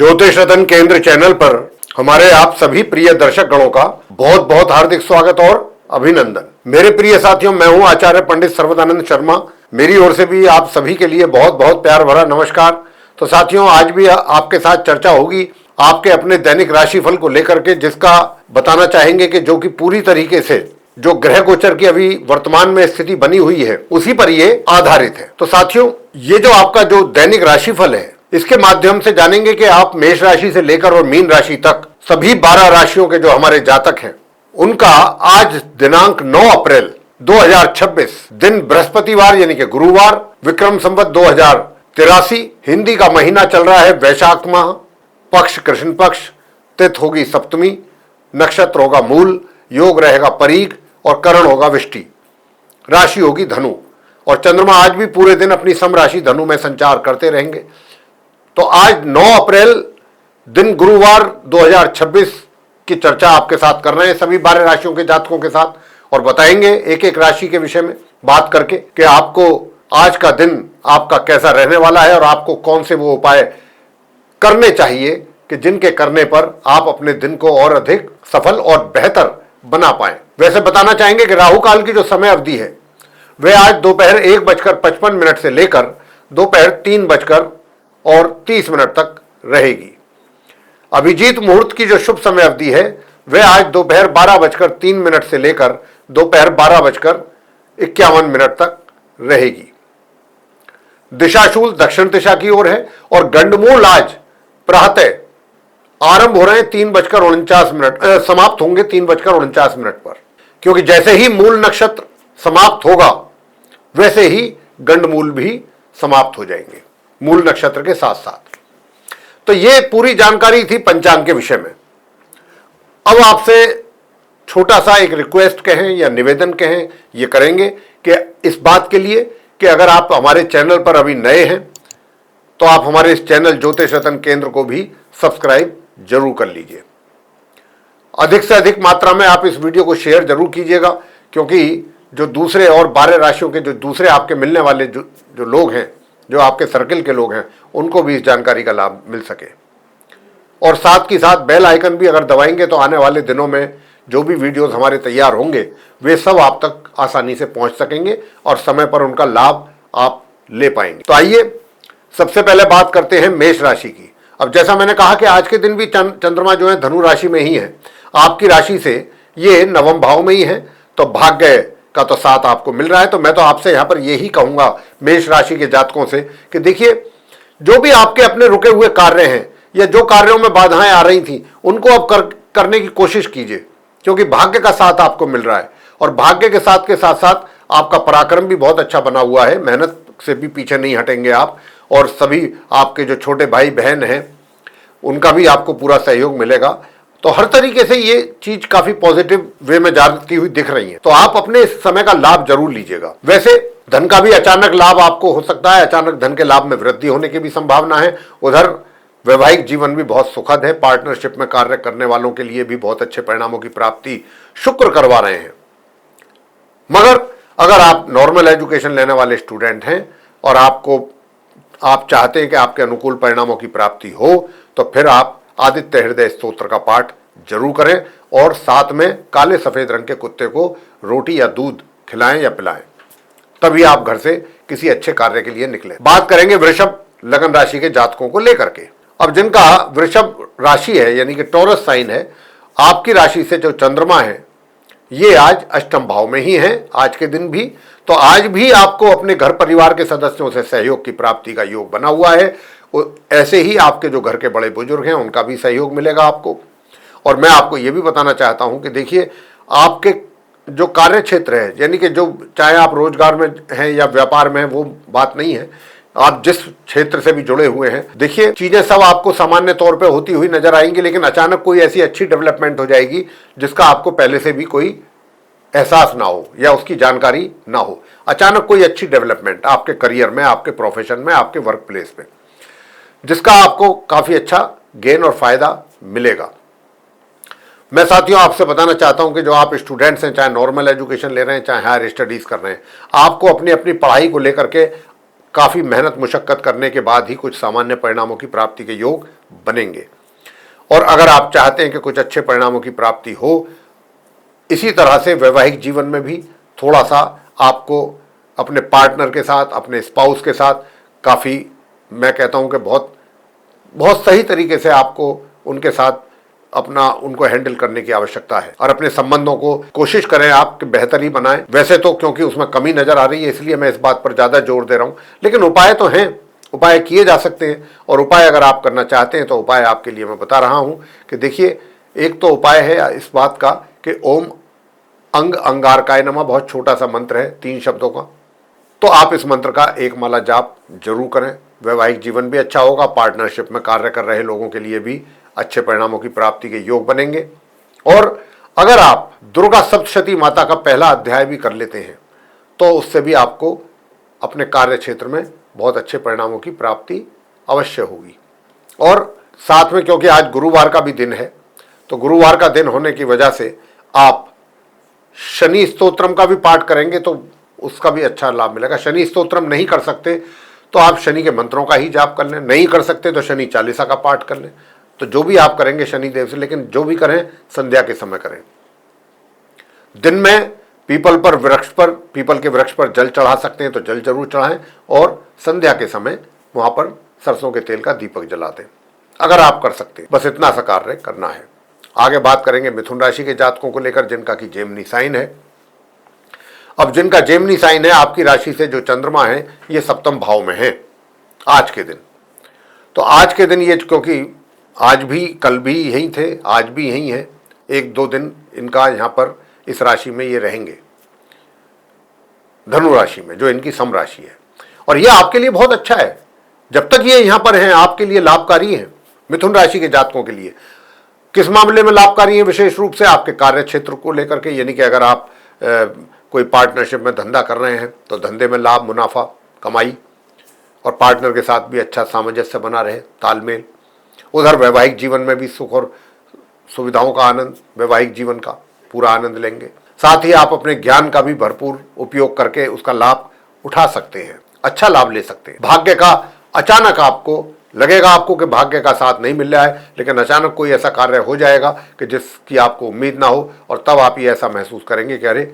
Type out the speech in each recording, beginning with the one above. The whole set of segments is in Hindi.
ज्योतिष रतन केंद्र चैनल पर हमारे आप सभी प्रिय दर्शक गणों का बहुत बहुत हार्दिक स्वागत और अभिनंदन। मेरे प्रिय साथियों, मैं हूं आचार्य पंडित सर्वदानंद शर्मा। मेरी ओर से भी आप सभी के लिए बहुत बहुत प्यार भरा नमस्कार। तो साथियों, आज भी आपके साथ चर्चा होगी आपके अपने दैनिक राशिफल को लेकर के, जिसका बताना चाहेंगे कि जो कि पूरी तरीके से जो ग्रह गोचर की अभी वर्तमान में स्थिति बनी हुई है उसी पर ये आधारित है। तो साथियों, ये जो आपका जो दैनिक राशिफल है इसके माध्यम से जानेंगे कि आप मेष राशि से लेकर और मीन राशि तक सभी 12 राशियों के जो हमारे जातक हैं उनका आज दिनांक 9 अप्रैल 2026 दिन बृहस्पतिवार यानी कि गुरुवार, विक्रम संवत 2083, हिंदी का महीना चल रहा है वैशाख माह, पक्ष कृष्ण पक्ष, तिथि होगी सप्तमी, नक्षत्र होगा मूल, योग रहेगा परीग और करण होगा विष्टि, राशि होगी धनु और चंद्रमा आज भी पूरे दिन अपनी सम राशि धनु में संचार करते रहेंगे। तो आज 9 अप्रैल दिन गुरुवार 2026 की चर्चा आपके साथ कर रहे हैं सभी 12 राशियों के जातकों के साथ और बताएंगे एक एक राशि के विषय में बात करके कि आपको आज का दिन आपका कैसा रहने वाला है और आपको कौन से वो उपाय करने चाहिए कि जिनके करने पर आप अपने दिन को और अधिक सफल और बेहतर बना पाए। वैसे बताना चाहेंगे कि राहु काल की जो समय अवधि है वह आज दोपहर 1:55 से लेकर दोपहर 3:30 तक रहेगी। अभिजीत मुहूर्त की जो शुभ समय अवधि है वह आज दोपहर 12:03 से लेकर दोपहर 12:51 तक रहेगी। दिशाशूल दक्षिण दिशा की ओर है और गंडमूल आज प्रातः आरंभ हो रहे हैं 3:49, समाप्त होंगे 3:49 पर, क्योंकि जैसे ही मूल नक्षत्र समाप्त होगा वैसे ही गंडमूल भी समाप्त हो जाएंगे मूल नक्षत्र के साथ साथ। तो ये पूरी जानकारी थी पंचांग के विषय में। अब आपसे छोटा सा एक रिक्वेस्ट कहें या निवेदन कहें ये करेंगे कि इस बात के लिए कि अगर आप हमारे चैनल पर अभी नए हैं तो आप हमारे इस चैनल ज्योतिष रतन केंद्र को भी सब्सक्राइब जरूर कर लीजिए। अधिक से अधिक मात्रा में आप इस वीडियो को शेयर जरूर कीजिएगा, क्योंकि जो दूसरे और 12 राशियों के जो दूसरे आपके मिलने वाले जो लोग हैं, जो आपके सर्किल के लोग हैं, उनको भी इस जानकारी का लाभ मिल सके। और साथ की साथ बेल आइकन भी अगर दबाएंगे तो आने वाले दिनों में जो भी वीडियोस हमारे तैयार होंगे वे सब आप तक आसानी से पहुंच सकेंगे और समय पर उनका लाभ आप ले पाएंगे। तो आइए सबसे पहले बात करते हैं मेष राशि की। अब जैसा मैंने कहा कि आज के दिन भी चंद्रमा जो है धनु राशि में ही है, आपकी राशि से ये नवम भाव में ही है, तो भाग्य का तो साथ आपको मिल रहा है। तो मैं तो आपसे यहाँ पर यही कहूँगा मेष राशि के जातकों से कि देखिए, जो भी आपके अपने रुके हुए कार्य हैं या जो कार्यों में बाधाएं आ रही थी उनको अब करने की कोशिश कीजिए, क्योंकि भाग्य का साथ आपको मिल रहा है और भाग्य के साथ साथ आपका पराक्रम भी बहुत अच्छा बना हुआ है। मेहनत से भी पीछे नहीं हटेंगे आप, और सभी आपके जो छोटे भाई बहन हैं उनका भी आपको पूरा सहयोग मिलेगा। तो हर तरीके से ये चीज काफी पॉजिटिव वे में जाती हुई दिख रही है। तो आप अपने इस समय का लाभ जरूर लीजिएगा। वैसे धन का भी अचानक लाभ आपको हो सकता है, अचानक धन के लाभ में वृद्धि होने की भी संभावना है। उधर वैवाहिक जीवन भी बहुत सुखद है। पार्टनरशिप में कार्य करने वालों के लिए भी बहुत अच्छे परिणामों की प्राप्ति शुक्र करवा रहे हैं। मगर अगर आप नॉर्मल एजुकेशन लेने वाले स्टूडेंट हैं और आप चाहते हैं कि आपके अनुकूल परिणामों की प्राप्ति हो, तो फिर आप आदित्य हृदय स्तोत्र का पाठ जरूर करें और साथ में काले सफेद रंग के कुत्ते को रोटी या दूध खिलाएं या पिलाएं, तभी आप घर से किसी अच्छे कार्य के लिए निकलें। बात करेंगे वृषभ लगन राशि के जातकों को लेकर के। अब जिनका वृषभ राशि है यानी कि टॉरस साइन है, आपकी राशि से जो चंद्रमा है ये आज अष्टम भाव में ही है आज के दिन भी। तो आज भी आपको अपने घर परिवार के सदस्यों से सहयोग की प्राप्ति का योग बना हुआ है। ऐसे ही आपके जो घर के बड़े बुजुर्ग हैं उनका भी सहयोग मिलेगा आपको। और मैं आपको ये भी बताना चाहता हूं कि देखिए, आपके जो कार्य क्षेत्र है यानी कि जो चाहे आप रोजगार में हैं या व्यापार में हैं, वो बात नहीं है, आप जिस क्षेत्र से भी जुड़े हुए हैं, देखिए चीजें सब आपको सामान्य तौर पे होती हुई नजर आएंगी, लेकिन अचानक कोई ऐसी अच्छी डेवलपमेंट हो जाएगी जिसका आपको पहले से भी कोई एहसास ना हो या उसकी जानकारी ना हो। अचानक कोई अच्छी डेवलपमेंट आपके करियर में, आपके प्रोफेशन में, आपके वर्क प्लेस में, जिसका आपको काफी अच्छा गेन और फायदा मिलेगा। मैं साथियों आपसे बताना चाहता हूं कि जो आप स्टूडेंट्स हैं, चाहे नॉर्मल एजुकेशन ले रहे हैं चाहे हायर स्टडीज कर रहे हैं, आपको अपनी अपनी पढ़ाई को लेकर के काफ़ी मेहनत मुशक्क़त करने के बाद ही कुछ सामान्य परिणामों की प्राप्ति के योग बनेंगे। और अगर आप चाहते हैं कि कुछ अच्छे परिणामों की प्राप्ति हो, इसी तरह से वैवाहिक जीवन में भी थोड़ा सा आपको अपने पार्टनर के साथ, अपने स्पाउस के साथ काफ़ी, मैं कहता हूं कि बहुत बहुत सही तरीके से आपको उनके साथ उनको हैंडल करने की आवश्यकता है। और अपने संबंधों को कोशिश करें आप कि बेहतर ही बनाएं। वैसे तो क्योंकि उसमें कमी नजर आ रही है इसलिए मैं इस बात पर ज़्यादा जोर दे रहा हूं, लेकिन उपाय तो हैं, उपाय किए जा सकते हैं। और उपाय अगर आप करना चाहते हैं तो उपाय आपके लिए मैं बता रहा हूं कि देखिए, एक तो उपाय है इस बात का कि ओम अंग अंगारकाय नमः, बहुत छोटा सा मंत्र है 3 शब्दों का, तो आप इस मंत्र का 1 माला जाप जरूर करें। वैवाहिक जीवन भी अच्छा होगा, पार्टनरशिप में कार्य कर रहे लोगों के लिए भी अच्छे परिणामों की प्राप्ति के योग बनेंगे। और अगर आप दुर्गा सप्तशती माता का पहला अध्याय भी कर लेते हैं तो उससे भी आपको अपने कार्य क्षेत्र में बहुत अच्छे परिणामों की प्राप्ति अवश्य होगी। और साथ में क्योंकि आज गुरुवार का भी दिन है, तो गुरुवार का दिन होने की वजह से आप शनि स्तोत्रम का भी पाठ करेंगे तो उसका भी अच्छा लाभ मिलेगा। शनि स्तोत्रम नहीं कर सकते तो आप शनि के मंत्रों का ही जाप कर लें, नहीं कर सकते तो शनि चालीसा का पाठ कर लें। तो जो भी आप करेंगे शनि देव से, लेकिन जो भी करें संध्या के समय करें। दिन में पीपल के वृक्ष पर जल चढ़ा सकते हैं तो जल जरूर चढ़ाएं, और संध्या के समय वहां पर सरसों के तेल का दीपक जला दें, अगर आप कर सकते हैं। बस इतना सा कार्य करना है। आगे बात करेंगे मिथुन राशि के जातकों को लेकर, जिनका की जेमिनी साइन है। अब जिनका जेमिनी साइन है, आपकी राशि से जो चंद्रमा है ये सप्तम भाव में है आज के दिन। तो आज के दिन ये, क्योंकि आज भी कल भी यहीं थे, आज भी यहीं है, 1-2 दिन इनका यहाँ पर इस राशि में ये रहेंगे, धनु राशि में, जो इनकी सम राशि है। और ये आपके लिए बहुत अच्छा है, जब तक ये यहाँ पर हैं आपके लिए लाभकारी है। मिथुन राशि के जातकों के लिए किस मामले में लाभकारी है? विशेष रूप से आपके कार्य क्षेत्र को लेकर के, यानी कि अगर आप कोई पार्टनरशिप में धंधा कर रहे हैं तो धंधे में लाभ, मुनाफा, कमाई, और पार्टनर के साथ भी अच्छा सामंजस्य बना रहे, तालमेल। उधर वैवाहिक जीवन में भी सुख और सुविधाओं का आनंद, वैवाहिक जीवन का पूरा आनंद लेंगे। साथ ही आप अपने ज्ञान का भी भरपूर उपयोग करके उसका लाभ उठा सकते हैं, अच्छा लाभ ले सकते हैं। भाग्य का अचानक आपको लगेगा आपको कि भाग्य का साथ नहीं मिल रहा है, लेकिन अचानक कोई ऐसा कार्य हो जाएगा कि जिसकी आपको उम्मीद ना हो, और तब आप ये ऐसा महसूस करेंगे कि अरे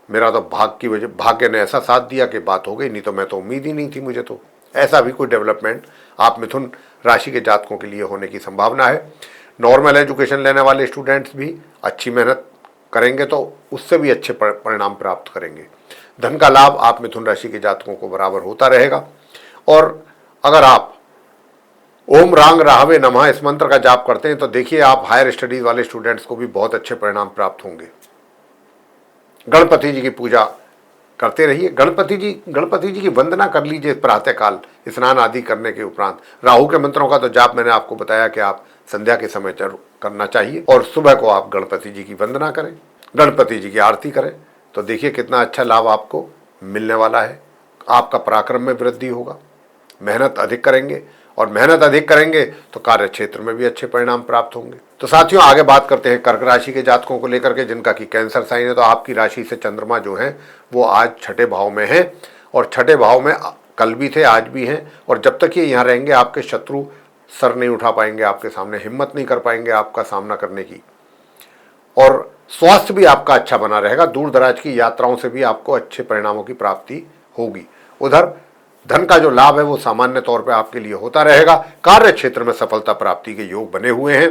मेरा तो भाग्य ने ऐसा साथ दिया कि बात हो गई, नहीं तो मैं तो उम्मीद ही नहीं थी मुझे। तो ऐसा भी कोई डेवलपमेंट आप मिथुन राशि के जातकों के लिए होने की संभावना है। नॉर्मल एजुकेशन लेने वाले स्टूडेंट्स भी अच्छी मेहनत करेंगे तो उससे भी अच्छे परिणाम प्राप्त करेंगे। धन का लाभ आप मिथुन राशि के जातकों को बराबर होता रहेगा। और अगर आप ओम रांग राहवे नमः इस मंत्र का जाप करते हैं तो देखिए, आप हायर स्टडीज वाले स्टूडेंट्स को भी बहुत अच्छे परिणाम प्राप्त होंगे। गणपति जी की पूजा करते रहिए, गणपति जी की वंदना कर लीजिए प्रातःकाल स्नान आदि करने के उपरांत। राहु के मंत्रों का तो जाप मैंने आपको बताया कि आप संध्या के समय करना चाहिए, और सुबह को आप गणपति जी की वंदना करें, गणपति जी की आरती करें, तो देखिए कितना अच्छा लाभ आपको मिलने वाला है। आपका पराक्रम में वृद्धि होगा, मेहनत अधिक करेंगे, और मेहनत अधिक करेंगे तो कार्य क्षेत्र में भी अच्छे परिणाम प्राप्त होंगे। तो साथियों, आगे बात करते हैं कर्क राशि के जातकों को लेकर के, जिनका की कैंसर साइन है। तो आपकी राशि से चंद्रमा जो है वो आज 6ठे भाव में है, और 6ठे भाव में कल भी थे, आज भी हैं। और जब तक ये यहाँ रहेंगे आपके शत्रु सर नहीं उठा पाएंगे आपके सामने, हिम्मत नहीं कर पाएंगे आपका सामना करने की। और स्वास्थ्य भी आपका अच्छा बना रहेगा, दूर दराज की यात्राओं से भी आपको अच्छे परिणामों की प्राप्ति होगी। उधर धन का जो लाभ है वो सामान्य तौर पे आपके लिए होता रहेगा। कार्य क्षेत्र में सफलता प्राप्ति के योग बने हुए हैं,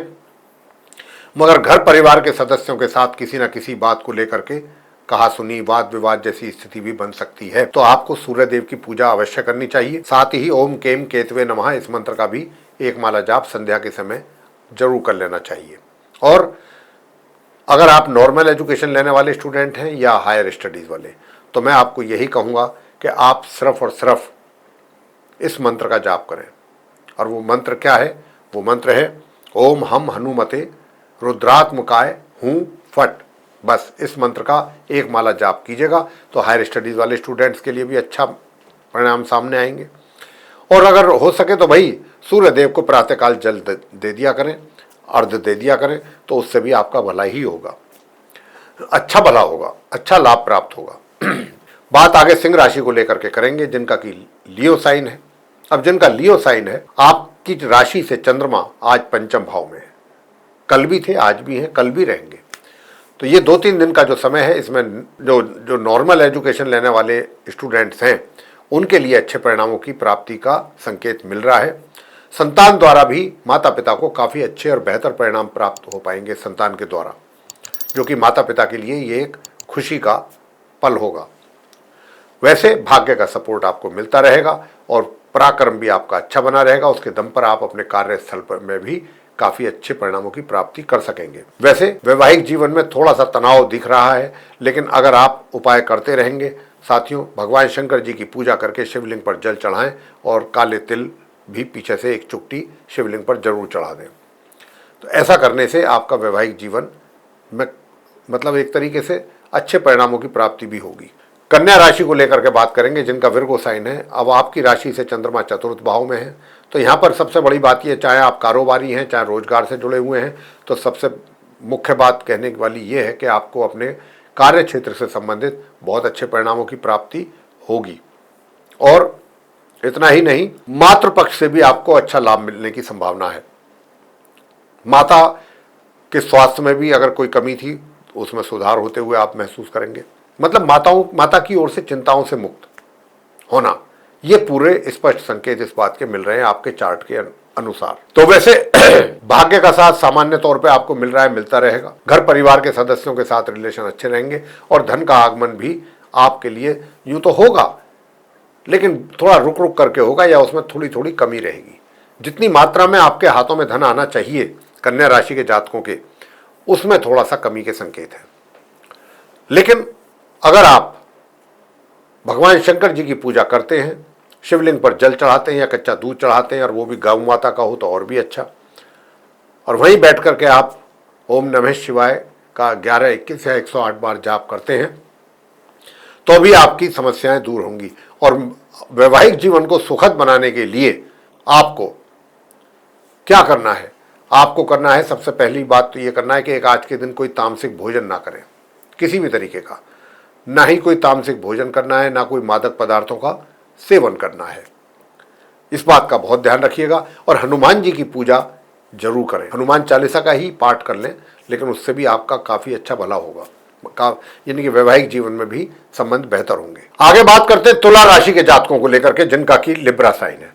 मगर घर परिवार के सदस्यों के साथ किसी न किसी बात को लेकर के कहा सुनी, वाद विवाद जैसी स्थिति भी बन सकती है। तो आपको सूर्य देव की पूजा अवश्य करनी चाहिए। साथ ही ओम केम केतवे नमः इस मंत्र का भी 1 माला जाप संध्या के समय जरूर कर लेना चाहिए। और अगर आप नॉर्मल एजुकेशन लेने वाले स्टूडेंट हैं या हायर स्टडीज वाले, तो मैं आपको यही कहूँगा कि आप सिर्फ और सिर्फ इस मंत्र का जाप करें। और वो मंत्र क्या है? वो मंत्र है ओम हम हनुमते रुद्रात्मकाय हूँ फट। बस इस मंत्र का 1 माला जाप कीजिएगा तो हायर स्टडीज वाले स्टूडेंट्स के लिए भी अच्छा परिणाम सामने आएंगे। और अगर हो सके तो भाई सूर्य देव को प्रातःकाल जल दे दिया करें, अर्घ दे दिया करें, तो उससे भी आपका भला ही होगा, अच्छा भला होगा, अच्छा लाभ प्राप्त होगा। बात आगे सिंह राशि को लेकर के करेंगे, जिनका कि लियो साइन है। अब जिनका लियो साइन है, आपकी राशि से चंद्रमा आज पंचम भाव में है। कल भी थे, आज भी हैं, कल भी रहेंगे। तो ये 2-3 दिन का जो समय है, इसमें जो नॉर्मल एजुकेशन लेने वाले स्टूडेंट्स हैं उनके लिए अच्छे परिणामों की प्राप्ति का संकेत मिल रहा है। संतान द्वारा भी माता पिता को काफ़ी अच्छे और बेहतर परिणाम प्राप्त हो पाएंगे संतान के द्वारा, जो कि माता पिता के लिए ये एक खुशी का पल होगा। वैसे भाग्य का सपोर्ट आपको मिलता रहेगा और पराक्रम भी आपका अच्छा बना रहेगा। उसके दम पर आप अपने कार्यस्थल पर में भी काफी अच्छे परिणामों की प्राप्ति कर सकेंगे। वैसे वैवाहिक जीवन में थोड़ा सा तनाव दिख रहा है, लेकिन अगर आप उपाय करते रहेंगे साथियों, भगवान शंकर जी की पूजा करके शिवलिंग पर जल चढ़ाएं और काले तिल भी पीछे से एक चुटकी शिवलिंग पर जरूर चढ़ा दें। तो ऐसा करने से आपका वैवाहिक जीवन में मतलब एक तरीके से अच्छे परिणामों की प्राप्ति भी होगी। कन्या राशि को लेकर के बात करेंगे, जिनका विर्गो साइन है। अब आपकी राशि से चंद्रमा चतुर्थ भाव में है, तो यहाँ पर सबसे बड़ी बात ये, चाहे आप कारोबारी हैं, चाहे रोजगार से जुड़े हुए हैं, तो सबसे मुख्य बात कहने वाली ये है कि आपको अपने कार्य क्षेत्र से संबंधित बहुत अच्छे परिणामों की प्राप्ति होगी। और इतना ही नहीं, मातृ पक्ष से भी आपको अच्छा लाभ मिलने की संभावना है। माता के स्वास्थ्य में भी अगर कोई कमी थी, उसमें सुधार होते हुए आप महसूस करेंगे। मतलब माता की ओर से चिंताओं से मुक्त होना, ये पूरे स्पष्ट संकेत इस बात के मिल रहे हैं आपके चार्ट के अनुसार। तो वैसे भाग्य का साथ सामान्य तौर पे आपको मिल रहा है, मिलता रहेगा। घर परिवार के सदस्यों के साथ रिलेशन अच्छे रहेंगे और धन का आगमन भी आपके लिए यूं तो होगा, लेकिन थोड़ा रुक रुक करके होगा या उसमें थोड़ी थोड़ी कमी रहेगी। जितनी मात्रा में आपके हाथों में धन आना चाहिए कन्या राशि के जातकों के, उसमें थोड़ा सा कमी के संकेत है। लेकिन अगर आप भगवान शंकर जी की पूजा करते हैं, शिवलिंग पर जल चढ़ाते हैं या कच्चा दूध चढ़ाते हैं, और वो भी गौ माता का हो तो और भी अच्छा, और वहीं बैठ करके आप ओम नमः शिवाय का 11, 21 या 108 बार जाप करते हैं, तो भी आपकी समस्याएं दूर होंगी। और वैवाहिक जीवन को सुखद बनाने के लिए आपको क्या करना है? आपको करना है, सबसे पहली बात तो ये करना है कि एक आज के दिन कोई तामसिक भोजन ना करें, किसी भी तरीके का। ना ही कोई तामसिक भोजन करना है, ना कोई मादक पदार्थों का सेवन करना है। इस बात का बहुत ध्यान रखिएगा। और हनुमान जी की पूजा जरूर करें, हनुमान चालीसा का ही पाठ कर लें, लेकिन उससे भी आपका काफ़ी अच्छा भला होगा, यानी कि वैवाहिक जीवन में भी संबंध बेहतर होंगे। आगे बात करते हैं तुला राशि के जातकों को लेकर के, जिनका कि लिब्रा साइन है।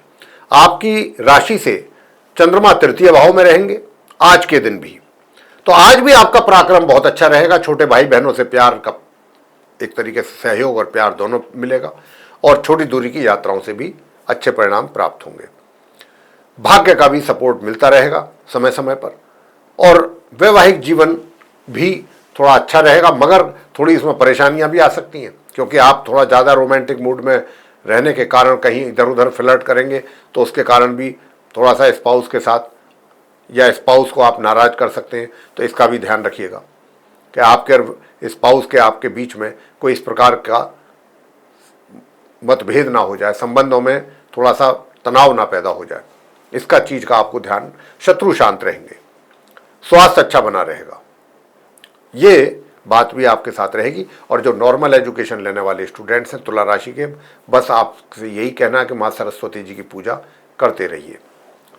आपकी राशि से चंद्रमा तृतीय भाव में रहेंगे आज के दिन भी, तो आज भी आपका पराक्रम बहुत अच्छा रहेगा। छोटे भाई बहनों से प्यार का एक तरीके से सहयोग और प्यार दोनों मिलेगा, और छोटी दूरी की यात्राओं से भी अच्छे परिणाम प्राप्त होंगे। भाग्य का भी सपोर्ट मिलता रहेगा समय समय पर, और वैवाहिक जीवन भी थोड़ा अच्छा रहेगा, मगर थोड़ी इसमें परेशानियां भी आ सकती हैं, क्योंकि आप थोड़ा ज़्यादा रोमांटिक मूड में रहने के कारण कहीं इधर उधर फ्लर्ट करेंगे, तो उसके कारण भी थोड़ा सा स्पाउस के साथ या स्पाउस को आप नाराज कर सकते हैं। तो इसका भी ध्यान रखिएगा कि आपके स्पाउस के आपके बीच में कोई इस प्रकार का मतभेद ना हो जाए, संबंधों में थोड़ा सा तनाव ना पैदा हो जाए। इसका चीज का आपको ध्यान, शत्रु शांत रहेंगे, स्वास्थ्य अच्छा बना रहेगा, ये बात भी आपके साथ रहेगी। और जो नॉर्मल एजुकेशन लेने वाले स्टूडेंट्स हैं तुला राशि के, बस आपसे यही कहना है कि माँ सरस्वती जी की पूजा करते रहिए,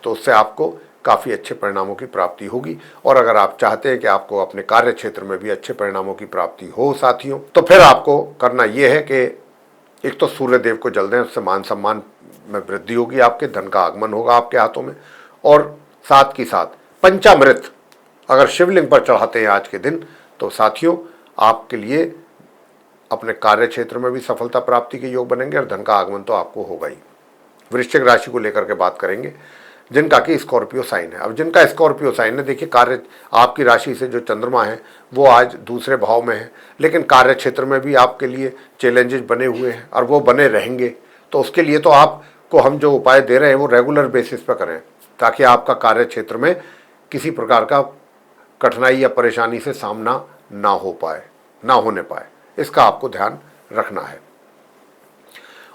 तो उससे आपको काफ़ी अच्छे परिणामों की प्राप्ति होगी। और अगर आप चाहते हैं कि आपको अपने कार्य क्षेत्र में भी अच्छे परिणामों की प्राप्ति हो साथियों, तो फिर आपको करना यह है कि एक तो सूर्य देव को जल दें, उससे मान सम्मान में वृद्धि होगी, आपके धन का आगमन होगा आपके हाथों में। और साथ ही साथ पंचामृत अगर शिवलिंग पर चढ़ाते हैं आज के दिन, तो साथियों आपके लिए अपने कार्य क्षेत्र में भी सफलता प्राप्ति के योग बनेंगे और धन का आगमन तो आपको होगा ही। वृश्चिक राशि को लेकर के बात करेंगे, जिनका कि स्कॉर्पियो साइन है। अब जिनका स्कॉर्पियो साइन है, देखिए कार्य, आपकी राशि से जो चंद्रमा है वो आज दूसरे भाव में है, लेकिन कार्य क्षेत्र में भी आपके लिए चैलेंजेस बने हुए हैं और वो बने रहेंगे। तो उसके लिए तो आपको हम जो उपाय दे रहे हैं वो रेगुलर बेसिस पर करें, ताकि आपका कार्य क्षेत्र में किसी प्रकार का कठिनाई या परेशानी से सामना ना होने पाए, इसका आपको ध्यान रखना है।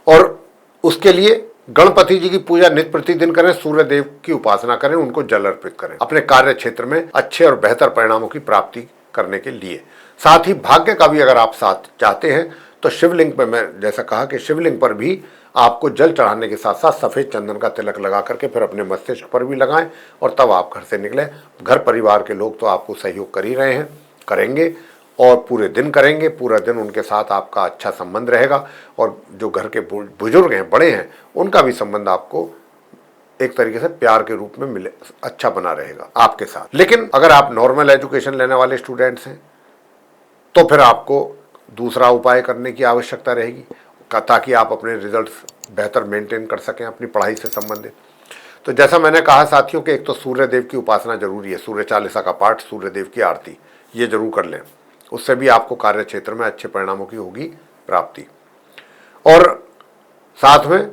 और उसके लिए गणपति जी की पूजा नित्य प्रतिदिन करें, सूर्य देव की उपासना करें, उनको जल अर्पित करें, अपने कार्य क्षेत्र में अच्छे और बेहतर परिणामों की प्राप्ति करने के लिए। साथ ही भाग्य का भी अगर आप साथ चाहते हैं तो शिवलिंग पर, मैं जैसा कहा कि शिवलिंग पर भी आपको जल चढ़ाने के साथ साथ सफ़ेद चंदन का तिलक लगा करके फिर अपने मस्तिष्क पर भी लगाएं और तब आप घर से निकलें। घर परिवार के लोग तो आपको सहयोग कर ही रहे हैं, करेंगे और पूरे दिन करेंगे। पूरा दिन उनके साथ आपका अच्छा संबंध रहेगा और जो घर के बुजुर्ग हैं, बड़े हैं, उनका भी संबंध आपको एक तरीके से प्यार के रूप में मिले, अच्छा बना रहेगा आपके साथ। लेकिन अगर आप नॉर्मल एजुकेशन लेने वाले स्टूडेंट्स हैं तो फिर आपको दूसरा उपाय करने की आवश्यकता रहेगी ताकि आप अपने रिजल्ट्स बेहतर मेंटेन कर सकें अपनी पढ़ाई से संबंधित। तो जैसा मैंने कहा साथियों कि एक तो सूर्य देव की उपासना जरूरी है, सूर्य चालीसा का पाठ, सूर्य देव की आरती, ये जरूर कर लें। उससे भी आपको कार्य क्षेत्र में अच्छे परिणामों की होगी प्राप्ति। और साथ में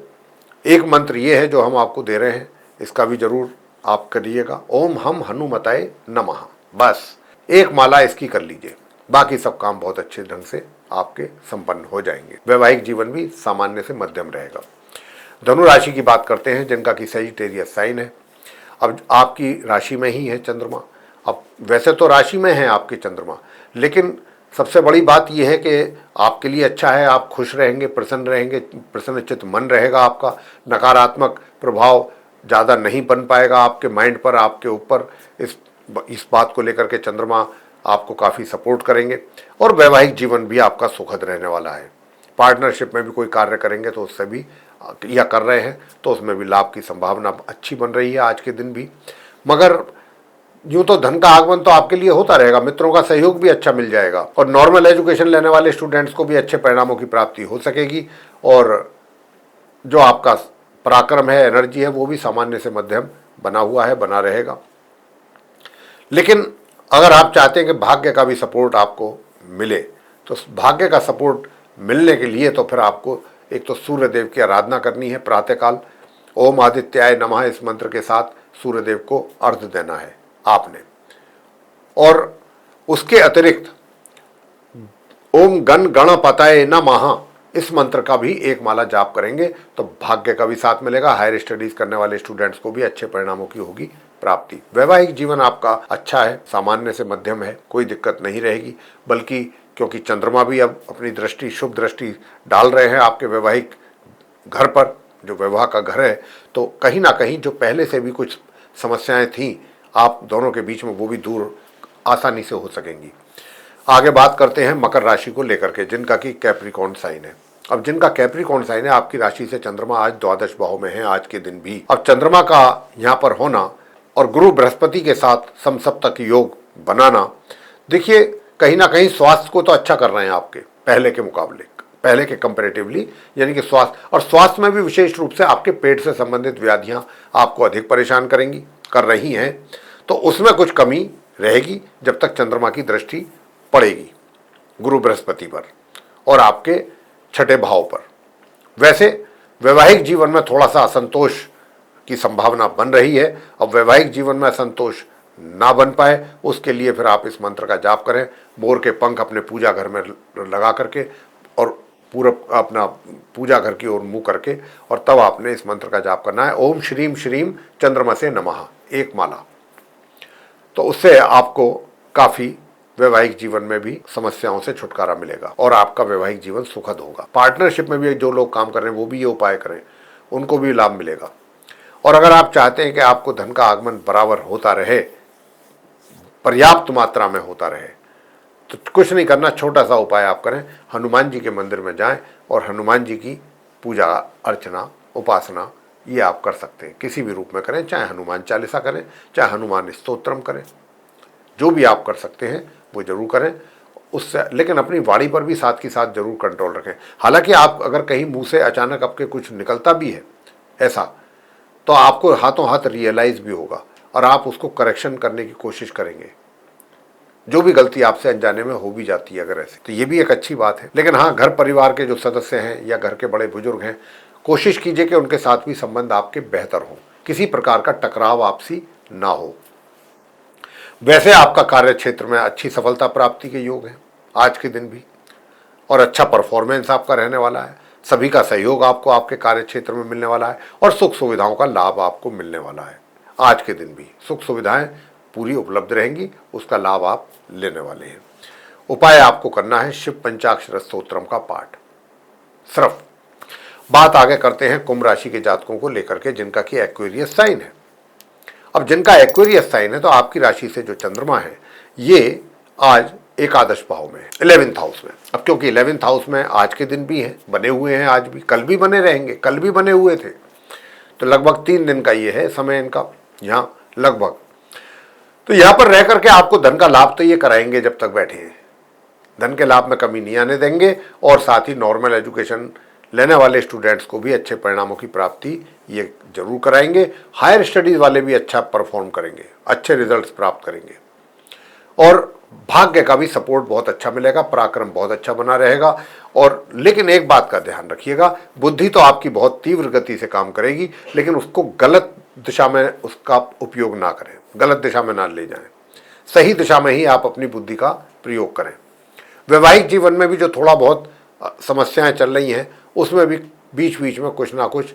एक मंत्र ये है जो हम आपको दे रहे हैं, इसका भी जरूर आप करिएगा। ओम हम हनुमताय नमः, बस एक माला इसकी कर लीजिए, बाकी सब काम बहुत अच्छे ढंग से आपके संपन्न हो जाएंगे। वैवाहिक जीवन भी सामान्य से मध्यम रहेगा। धनु राशि की बात करते हैं जिनका कि सजिटेरियस साइन है। अब आपकी राशि में ही है चंद्रमा। अब वैसे तो राशि में है आपके चंद्रमा, लेकिन सबसे बड़ी बात यह है कि आपके लिए अच्छा है, आप खुश रहेंगे, प्रसन्न रहेंगे, प्रसन्नचित्त मन रहेगा आपका। नकारात्मक प्रभाव ज़्यादा नहीं बन पाएगा आपके माइंड पर, आपके ऊपर। इस बात को लेकर के चंद्रमा आपको काफ़ी सपोर्ट करेंगे और वैवाहिक जीवन भी आपका सुखद रहने वाला है। पार्टनरशिप में भी कोई कार्य करेंगे तो उससे भी, या कर रहे हैं तो उसमें भी लाभ की संभावना अच्छी बन रही है आज के दिन भी। मगर यूँ तो धन का आगमन तो आपके लिए होता रहेगा, मित्रों का सहयोग भी अच्छा मिल जाएगा और नॉर्मल एजुकेशन लेने वाले स्टूडेंट्स को भी अच्छे परिणामों की प्राप्ति हो सकेगी और जो आपका पराक्रम है, एनर्जी है, वो भी सामान्य से मध्यम बना हुआ है, बना रहेगा। लेकिन अगर आप चाहते हैं कि भाग्य का भी सपोर्ट आपको मिले तो भाग्य का सपोर्ट मिलने के लिए तो फिर आपको एक तो सूर्य देव की आराधना करनी है प्रातःकाल। ओम आदित्याय नमः इस मंत्र के साथ सूर्य देव को अर्घ्य देना है आपने। और उसके अतिरिक्त ओम गण गणपताय नमः इस मंत्र का भी एक माला जाप करेंगे तो भाग्य का भी साथ मिलेगा। हायर स्टडीज करने वाले स्टूडेंट्स को भी अच्छे परिणामों की होगी प्राप्ति। वैवाहिक जीवन आपका अच्छा है, सामान्य से मध्यम है, कोई दिक्कत नहीं रहेगी। बल्कि क्योंकि चंद्रमा भी अब अपनी दृष्टि, शुभ दृष्टि डाल रहे हैं आपके वैवाहिक घर पर, जो विवाह का घर है, तो कहीं ना कहीं जो पहले से भी कुछ समस्याएं थीं आप दोनों के बीच में, वो भी दूर आसानी से हो सकेंगी। आगे बात करते हैं मकर राशि को लेकर के, जिनका कि कैप्रिकॉर्न साइन है। अब जिनका कैप्रिकॉर्न साइन है, आपकी राशि से चंद्रमा आज द्वादश भाव में है आज के दिन भी। अब चंद्रमा का यहाँ पर होना और गुरु बृहस्पति के साथ समसप्तक योग बनाना, देखिए कहीं ना कहीं स्वास्थ्य को तो अच्छा कर रहे हैं आपके पहले के मुकाबले, पहले के कंपैरेटिवली, यानी कि स्वास्थ्य, और स्वास्थ्य में भी विशेष रूप से आपके पेट से संबंधित व्याधियां आपको अधिक परेशान करेंगी, कर रही हैं। तो उसमें कुछ कमी रहेगी जब तक चंद्रमा की दृष्टि पड़ेगी गुरु बृहस्पति पर और आपके छठे भाव पर। वैसे वैवाहिक जीवन में थोड़ा सा असंतोष की संभावना बन रही है। अब वैवाहिक जीवन में असंतोष ना बन पाए उसके लिए फिर आप इस मंत्र का जाप करें। मोर के पंख अपने पूजा घर में लगा करके और पूरा अपना पूजा घर की ओर मुंह करके, और तब आपने इस मंत्र का जाप करना है। ओम श्रीम श्रीम चंद्रमसे नमः, एक माला। तो उससे आपको काफ़ी वैवाहिक जीवन में भी समस्याओं से छुटकारा मिलेगा और आपका वैवाहिक जीवन सुखद होगा। पार्टनरशिप में भी जो लोग काम कर रहे हैं वो भी ये उपाय करें, उनको भी लाभ मिलेगा। और अगर आप चाहते हैं कि आपको धन का आगमन बराबर होता रहे, पर्याप्त मात्रा में होता रहे, तो कुछ नहीं करना, छोटा सा उपाय आप करें। हनुमान जी के मंदिर में जाएं और हनुमान जी की पूजा अर्चना उपासना ये आप कर सकते हैं, किसी भी रूप में करें, चाहे हनुमान चालीसा करें, चाहे हनुमान स्तोत्रम करें, जो भी आप कर सकते हैं वो जरूर करें। उससे लेकिन अपनी वाणी पर भी साथ के साथ जरूर कंट्रोल रखें। हालांकि आप अगर कहीं मुंह से अचानक आपके कुछ निकलता भी है ऐसा, तो आपको हाथों हाथ रियलाइज भी होगा और आप उसको करेक्शन करने की कोशिश करेंगे। जो भी गलती आपसे अनजाने में हो भी जाती है अगर ऐसे, तो ये भी एक अच्छी बात है। लेकिन हाँ, घर परिवार के जो सदस्य हैं या घर के बड़े बुजुर्ग हैं, कोशिश कीजिए कि उनके साथ भी संबंध आपके बेहतर हो, किसी प्रकार का टकराव आपसी ना हो। वैसे आपका कार्य क्षेत्र में अच्छी सफलता प्राप्ति के योग हैं आज के दिन भी, और अच्छा परफॉर्मेंस आपका रहने वाला है। सभी का सहयोग आपको आपके कार्य क्षेत्र में मिलने वाला है और सुख सुविधाओं का लाभ आपको मिलने वाला है। आज के दिन भी सुख सुविधाएं पूरी उपलब्ध रहेंगी, उसका लाभ आप लेने वाले हैं। उपाय आपको करना है शिव पंचाक्षर स्तोत्रम का पाठ सिर्फ। बात आगे करते हैं कुंभ राशि के जातकों को लेकर के जिनका कि एक्वेरियस साइन है। अब जिनका एक्वेरियस साइन है तो आपकी राशि से जो चंद्रमा है ये आज एकादश भाव में, 11th हाउस में। अब क्योंकि 11th हाउस में आज के दिन भी हैं, बने हुए हैं, आज भी, कल भी बने रहेंगे, कल भी बने हुए थे, तो लगभग 3 दिन का ये है समय इनका यहाँ लगभग। तो यहाँ पर रह करके आपको धन का लाभ तो ये कराएंगे जब तक बैठे हैं, धन के लाभ में कमी नहीं आने देंगे, और साथ ही नॉर्मल एजुकेशन लेने वाले स्टूडेंट्स को भी अच्छे परिणामों की प्राप्ति ये जरूर कराएंगे। हायर स्टडीज वाले भी अच्छा परफॉर्म करेंगे, अच्छे रिजल्ट्स प्राप्त करेंगे, और भाग्य का भी सपोर्ट बहुत अच्छा मिलेगा, पराक्रम बहुत अच्छा बना रहेगा। और लेकिन एक बात का ध्यान रखिएगा, बुद्धि तो आपकी बहुत तीव्र गति से काम करेगी, लेकिन उसको गलत दिशा में उसका उपयोग ना करें, गलत दिशा में ना ले जाएं, सही दिशा में ही आप अपनी बुद्धि का प्रयोग करें। वैवाहिक जीवन में भी जो थोड़ा बहुत समस्याएं चल रही हैं उसमें भी बीच बीच में कुछ ना कुछ,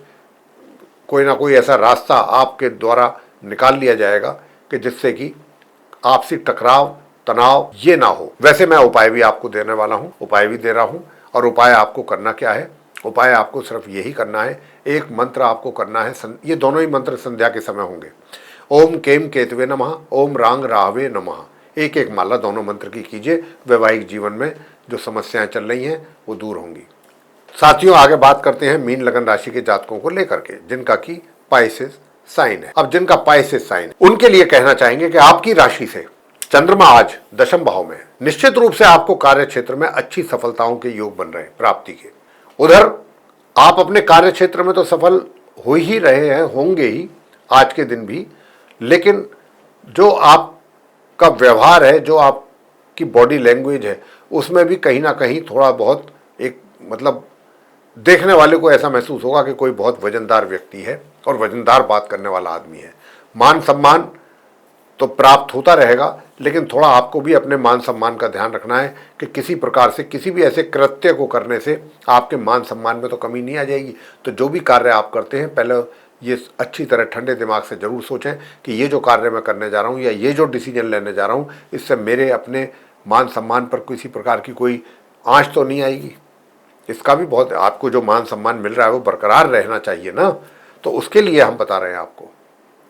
कोई ना कोई ऐसा रास्ता आपके द्वारा निकाल लिया जाएगा कि जिससे कि आपसी टकराव तनाव ये ना हो। वैसे मैं उपाय भी आपको देने वाला हूँ, उपाय भी दे रहा हूँ। और उपाय आपको करना क्या है, उपाय आपको सिर्फ यही करना है, एक मंत्र आपको करना है, ये दोनों ही मंत्र संध्या के समय होंगे। ओम केम केतवे नमः, ओम रांग राहवे नमः, एक एक माला दोनों मंत्र की कीजिए। वैवाहिक जीवन में जो समस्याएं चल रही हैं वो दूर होंगी। साथियों आगे बात करते हैं मीन लगन राशि के जातकों को लेकर के जिनका कि पाइसेस साइन है। अब जिनका पाइसेस साइन है उनके लिए कहना चाहेंगे कि आपकी राशि से चंद्रमा आज दशम भाव में है। निश्चित रूप से आपको कार्य क्षेत्र में अच्छी सफलताओं के योग बन रहे हैं प्राप्ति के। उधर आप अपने कार्य क्षेत्र में तो सफल हो ही रहे हैं, होंगे ही आज के दिन भी, लेकिन जो आपका व्यवहार है, जो आपकी बॉडी लैंग्वेज है, उसमें भी कहीं ना कहीं थोड़ा बहुत एक मतलब देखने वाले को ऐसा महसूस होगा कि कोई बहुत वजनदार व्यक्ति है और वजनदार बात करने वाला आदमी है। मान सम्मान तो प्राप्त होता रहेगा, लेकिन थोड़ा आपको भी अपने मान सम्मान का ध्यान रखना है कि किसी प्रकार से किसी भी ऐसे कृत्य को करने से आपके मान सम्मान में तो कमी नहीं आ जाएगी। तो जो भी कार्य आप करते हैं पहले ये अच्छी तरह ठंडे दिमाग से जरूर सोचें कि ये जो कार्य मैं करने जा रहा हूँ या ये जो डिसीजन लेने जा रहा हूँ इससे मेरे अपने मान सम्मान पर किसी प्रकार की कोई आंच तो नहीं आएगी। इसका भी बहुत, आपको जो मान सम्मान मिल रहा है वो बरकरार रहना चाहिए ना, तो उसके लिए हम बता रहे हैं आपको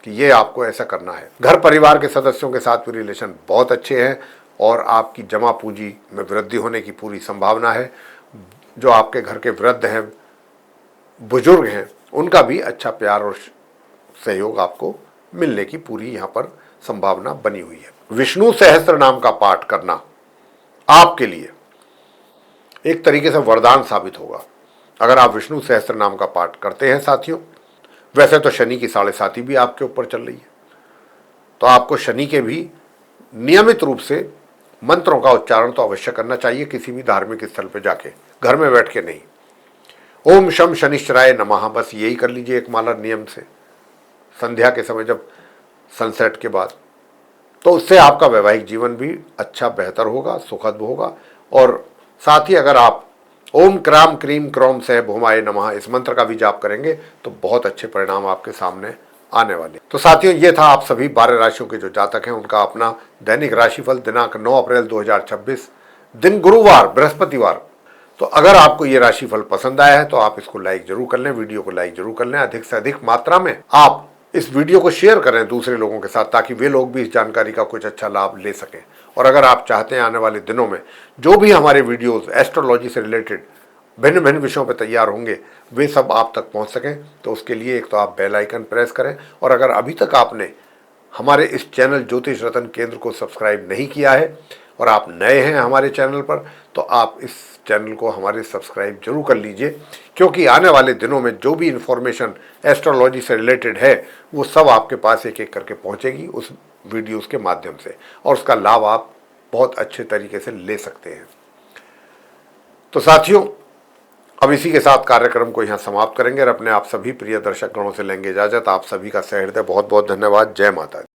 कि ये आपको ऐसा करना है। घर परिवार के सदस्यों के साथ भी रिलेशन बहुत अच्छे हैं और आपकी जमा पूंजी में वृद्धि होने की पूरी संभावना है। जो आपके घर के वृद्ध हैं, बुजुर्ग हैं, उनका भी अच्छा प्यार और सहयोग आपको मिलने की पूरी यहाँ पर संभावना बनी हुई है। विष्णु सहस्त्र नाम का पाठ करना आपके लिए एक तरीके से वरदान साबित होगा अगर आप विष्णु सहस्त्र नाम का पाठ करते हैं। साथियों वैसे तो शनि की 7.5 भी आपके ऊपर चल रही है, तो आपको शनि के भी नियमित रूप से मंत्रों का उच्चारण तो अवश्य करना चाहिए किसी भी धार्मिक स्थल पर जाके, घर में बैठ के नहीं। ओम शम शनिश्चराय नमः, बस यही कर लीजिए एक माला नियम से संध्या के समय जब सनसेट के बाद, तो उससे आपका वैवाहिक जीवन भी अच्छा बेहतर होगा, सुखद होगा। और साथ ही अगर आप ओम क्राम क्रीम क्रोम से भूमाय नमः इस मंत्र का भी जाप करेंगे तो बहुत अच्छे परिणाम आपके सामने आने वाले। तो साथियों ये था आप सभी 12 राशियों के जो जातक हैं उनका अपना दैनिक राशिफल दिनांक 9 अप्रैल 2026 दिन गुरुवार बृहस्पतिवार। तो अगर आपको ये राशिफल पसंद आया है तो आप इसको लाइक जरूर कर लें, वीडियो को लाइक जरूर कर लें, अधिक से अधिक मात्रा में आप इस वीडियो को शेयर करें दूसरे लोगों के साथ ताकि वे लोग भी इस जानकारी का कुछ अच्छा लाभ ले सकें। और अगर आप चाहते हैं आने वाले दिनों में जो भी हमारे वीडियोस एस्ट्रोलॉजी से रिलेटेड भिन्न भिन्न विषयों पर तैयार होंगे वे सब आप तक पहुंच सकें, तो उसके लिए एक तो आप बेल आइकन प्रेस करें, और अगर अभी तक आपने हमारे इस चैनल ज्योतिष रतन केंद्र को सब्सक्राइब नहीं किया है और आप नए हैं हमारे चैनल पर, तो आप इस चैनल को हमारे सब्सक्राइब जरूर कर लीजिए, क्योंकि आने वाले दिनों में जो भी इन्फॉर्मेशन एस्ट्रोलॉजी से रिलेटेड है वो सब आपके पास एक एक करके पहुंचेगी उस वीडियोस के माध्यम से, और उसका लाभ आप बहुत अच्छे तरीके से ले सकते हैं। तो साथियों अब इसी के साथ कार्यक्रम को यहाँ समाप्त करेंगे और अपने आप सभी प्रिय दर्शक गणों से लेंगे इजाजत। आप सभी का सहृदय बहुत बहुत धन्यवाद। जय माता दी।